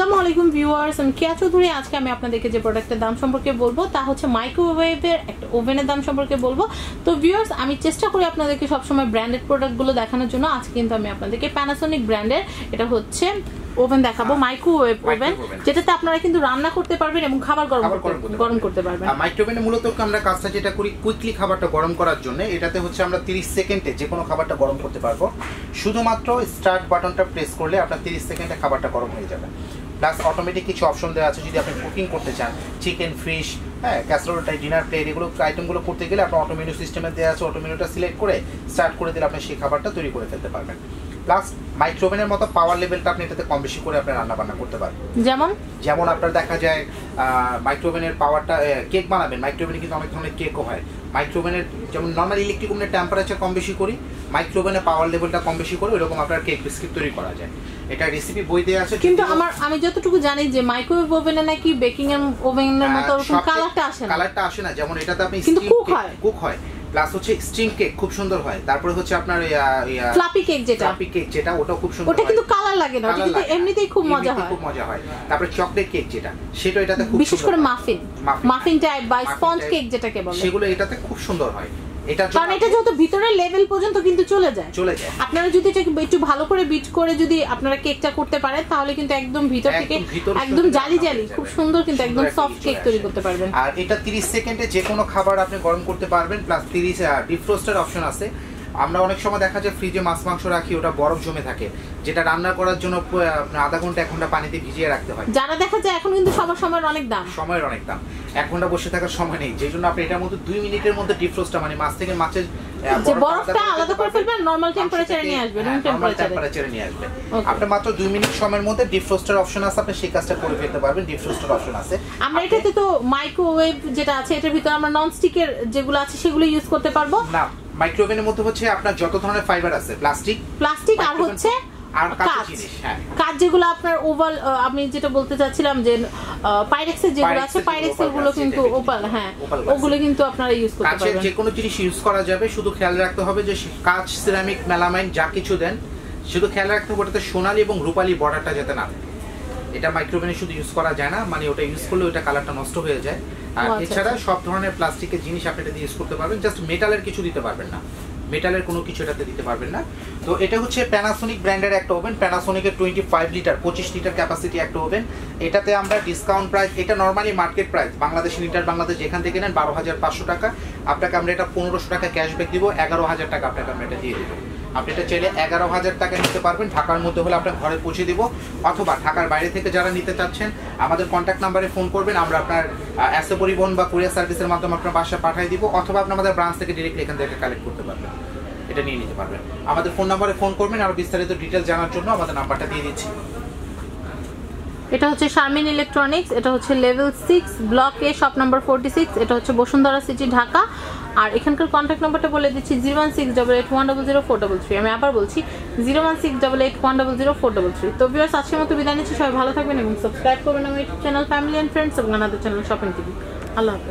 আসসালামু আলাইকুম ভিউয়ার্স, আমি কেয়া চৌধুরী। আজকে আমি আপনাদেরকে যে প্রোডাক্টের দাম সম্পর্কে বলবো তা হচ্ছে মাইক্রোওয়েভের একটা ওভেনের দাম সম্পর্কে বলবো। তো ভিউয়ার্স, আমি চেষ্টা করি আপনাদেরকে সবসময় ব্র্যান্ডেড প্রোডাক্টগুলো দেখানোর জন্য। আজকে কিন্তু আমি আপনাদেরকে প্যানাসোনিক ব্র্যান্ডের এটা হচ্ছে ওভেন দেখাবো, মাইক্রোওয়েভ ওভেন, যেটাতে আপনারা কিন্তু রান্না করতে পারবেন এবং খাবার গরম করতে পারবেন। মাইক্রোওভেনে মূলত আমরা কাজটা যেটা করি কুইকলি খাবারটা গরম করার জন্য, এটাতে হচ্ছে আমরা 30 সেকেন্ডে যে কোনো খাবারটা গরম করতে পারবো। শুধুমাত্র স্টার্ট বাটনটা প্রেস করলে আপনার 30 সেকেন্ডে খাবারটা গরম হয়ে যাবে। প্লাস অটোমেটিক কিছু অপশন দেওয়া আছে, যদি আপনি কুকিং করতে চান, চিকেন, ফিশ, হ্যাঁ, ক্যাসরোল, ডিনার প্লেট, এগুলো আইটেমগুলো করতে গেলে আপনার অটোমেনু সিস্টেমে দেওয়া আছে, অটোমেনুটা সিলেক্ট করে স্টার্ট করে দিলে আপনি সেই খাবারটা তৈরি করে ফেলতে পারবেন। প্লাস মাইক্রোওভেনের মতো পাওয়ার লেভেলটা আপনি এটাতে কম বেশি করে আপনি রান্না বান্না করতে পারবেন। যেমন আপনার দেখা যায় মাইক্রোওভেনের পাওয়ারটা কেক বানাবেন, মাইক্রোওভেনে কিন্তু অনেক ধরনের কেকও হয়। মাইক্রোওভেনের যেমন নর্মাল ইলেকট্রিক ওভেনের টেম্পারেচার কম বেশি করি, মাইক্রোওভেনের পাওয়ার লেভেলটা কম বেশি করে ওইরকম আপনার কেক বিস্কিট তৈরি করা যায়। এটা রেসিপি বই দেওয়া আছে। কিন্তু আমি যতটুকু জানি যে মাইক্রোওয়েভ ওভেনে নাকি বেকিং এর ওভেনের মতো ওরকম কালারটা আসে না। যেমন এটাতে আপনি কুক হয়, প্লাস হচ্ছে স্টিম কেক খুব সুন্দর হয়। তারপরে হচ্ছে আপনার ফ্লাপি কেক যেটা ওটাও খুব সুন্দর, ওটা কিন্তু কালার লাগে না, ওটা কিন্তু এমনিতেই খুব মজা হয়। তারপরে চকলেট কেক যেটা, সেটা এটাতে খুব বিশেষ করে মাফিন টাইপ বা স্পঞ্জ কেক যেটাকে বলে, সেগুলো এটাতে খুব সুন্দর হয়। কারণ এটা যেহেতু ভিতরের লেভেল পর্যন্ত কিন্তু চলে যায়। আপনারা যদি এটা একটু ভালো করে বিট করে যদি আপনারা কেকটা করতে পারেন, তাহলে কিন্তু একদম ভিতর থেকে একদম জালি খুব সুন্দর কিন্তু একদম সফট কেক তৈরি করতে পারবেন। আর এটা 30 সেকেন্ডে যে কোনো খাবার আপনি গরম করতে পারবেন। প্লাস 30 ডিফ্রস্টার অপশন আছে। আমরা অনেক সময় দেখা যায় ফ্রিজে মাছ মাংস রাখি, ওটা বরফ জমে থাকে, যেটা রান্না করার জন্য আধা ঘন্টা 1 ঘন্টা পানিতে ভিজিয়ে রাখতে হয়। যারা দেখা যায় এখন কিন্তু সময়ের অনেক দাম, 1 ঘন্টা বসে থাকার সময় নেই, যেই জন্য আপনি এটার মধ্যে 2 মিনিটের মধ্যে ডিফ্রস্টটা মানে মাছ থেকে মাছের যে বরফটা আলাদা করে ফেলবেন, নরমাল টেম্পারেচারে নিয়ে আসবেন, রুম টেম্পারেচারে নিয়ে আসবেন। আপনি মাত্র 2 মিনিট সময়ের মধ্যে ডিফ্রস্টার অপশন আছে, আপনি সেই কাজটা করে ফেলতে পারবেন। ডিফ্রস্টার অপশন আছে। আমরা এটাতে তো মাইক্রোওয়েভ যেটা আছে, এটার ভিতরে আমরা নন স্টিকের যেগুলো আছে সেগুলো ইউজ করতে পারবো না। মাইক্রোওভেনের মধ্যে হচ্ছে আপনার যত ধরনের ফাইবার আছে, প্লাস্টিক আর হচ্ছে কাঁচ, যেগুলো আপনার ওভাল, আমি যেটা বলতে চাচ্ছিলাম যে পাইরেক্সের যেগুলো আছে, পাইরেক্সের গুলো কিন্তু ওভাল, হ্যাঁ, ওগুলো কিন্তু আপনারা ইউজ করতে পারবেন। যে কোনো জিনিস ইউজ করা যাবে, শুধু খেয়াল রাখতে হবে যে কাঁচ, সিরামিক, মেলামাইন যা কিছু দেন, শুধু খেয়াল রাখতে হবে ওটাতে সোনালী এবং রূপালী বর্ডারটা যাতে না থাকে। এটা মাইক্রোওভেনে শুধু ইউজ করা যায় না, মানে ওটা ইউজ করলে ওটা কালারটা নষ্ট হয়ে যায়। আর এছাড়া সব ধরনের প্লাস্টিকের জিনিস আপনি এটা ইউজ করতে পারবেন, জাস্ট মেটালের কিছু দিতে পারবেন না, মেটালের কোনো কিছু এটাতে দিতে পারবেন না। তো এটা হচ্ছে প্যানাসোনিক ব্র্যান্ডের একটা ওভেন, প্যানাসোনিকের 25 লিটার 25 লিটার ক্যাপাসিটি একটা ওভেন। এটাতে আমরা ডিসকাউন্ট প্রাইস, এটা normally market price Bangladeshi litre Bangladesh যেখান থেকে নেন 12,500 টাকা। আপনাকে আমরা এটা 1500 টাকা ক্যাশব্যাক দিব, 11,000 টাকা আপনাকে আমরা এটা দিয়ে দেবো। আপনি এটা চাইলে 11,000 টাকা নিতে পারবেন। ঢাকার মধ্যে হলে আপনার ঘরে পৌঁছে দিব, অথবা ঢাকার বাইরে থেকে যারা নিতে চাচ্ছেন আমাদের কন্ট্যাক্ট নাম্বারে ফোন করবেন, আমরা আপনার এসএ পরিবহন বা কুরিয়ার সার্ভিসের মাধ্যমে আপনার বাসায় পাঠিয়ে দিব, অথবা আপনি আমাদের ব্রাঞ্চ থেকে ডিরেক্টলি এখান থেকে কালেক্ট করতে পারবেন, এটা নিয়ে নিতে পারবেন। আমাদের ফোন নাম্বারে ফোন করবেন, আর বিস্তারিত ডিটেইলস জানার জন্য আমাদের নাম্বারটা দিয়ে দিচ্ছি। এটা হচ্ছে শারমিন ইলেকট্রনিক্স, এটা হচ্ছে লেভেল 6 ব্লক এ শপ নাম্বার 46, এটা হচ্ছে বসুন্ধরা সিটি, ঢাকা। আর এখানকার কন্ট্যাক্ট নাম্বারটা বলে দিচ্ছি 01688100433। আমি আবার বলছি 01688100433। তো ভিউয়ার্স, আজকের মতো বিদায় নিচ্ছি। সবাই ভালো থাকবেন এবং সাবস্ক্রাইব করবেন আমার YouTube channel family and friends এবং আমাদের চ্যানেল শপিং টিভি। আল্লাহ হাফেজ।